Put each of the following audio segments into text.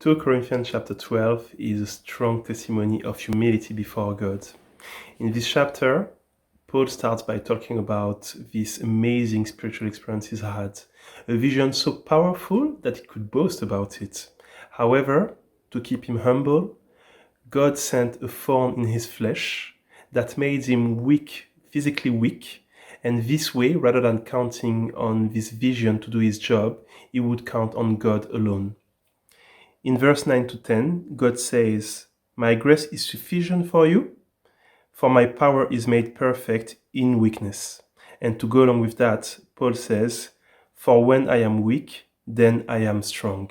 2 Corinthians chapter 12 is a strong testimony of humility before God. In this chapter, Paul starts by talking about this amazing spiritual experience he's had, a vision so powerful that he could boast about it. However, to keep him humble, God sent a thorn in his flesh that made him weak, physically weak, and this way, rather than counting on this vision to do his job, he would count on God alone. In verse 9 to 10, God says, "My grace is sufficient for you, for my power is made perfect in weakness." And to go along with that, Paul says, "For when I am weak, then I am strong."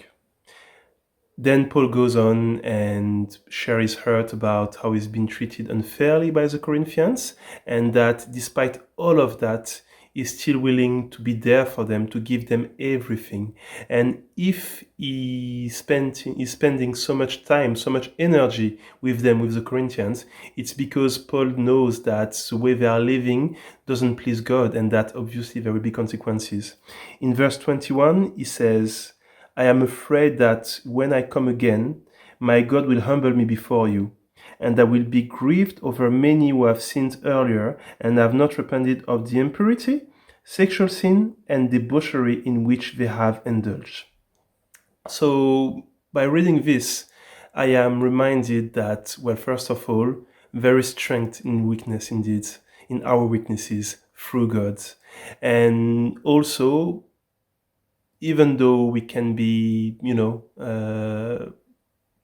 Then Paul goes on and shares his hurt about how he's been treated unfairly by the Corinthians, and that despite all of that, he's still willing to be there for them, to give them everything. And if he's spending so much time, so much energy with them, with the Corinthians, it's because Paul knows that the way they are living doesn't please God, and that obviously there will be consequences. In verse 21, he says, "I am afraid that when I come again, my God will humble me before you, and I will be grieved over many who have sinned earlier and have not repented of the impurity, sexual sin, and debauchery in which they have indulged." So, by reading this, I am reminded that, well, first of all, there is strength in weakness indeed, in our weaknesses through God. And also, even though we can be,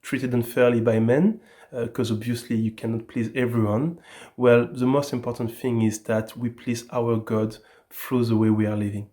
treated unfairly by men, because obviously you cannot please everyone, well, the most important thing is that we please our God through the way we are living.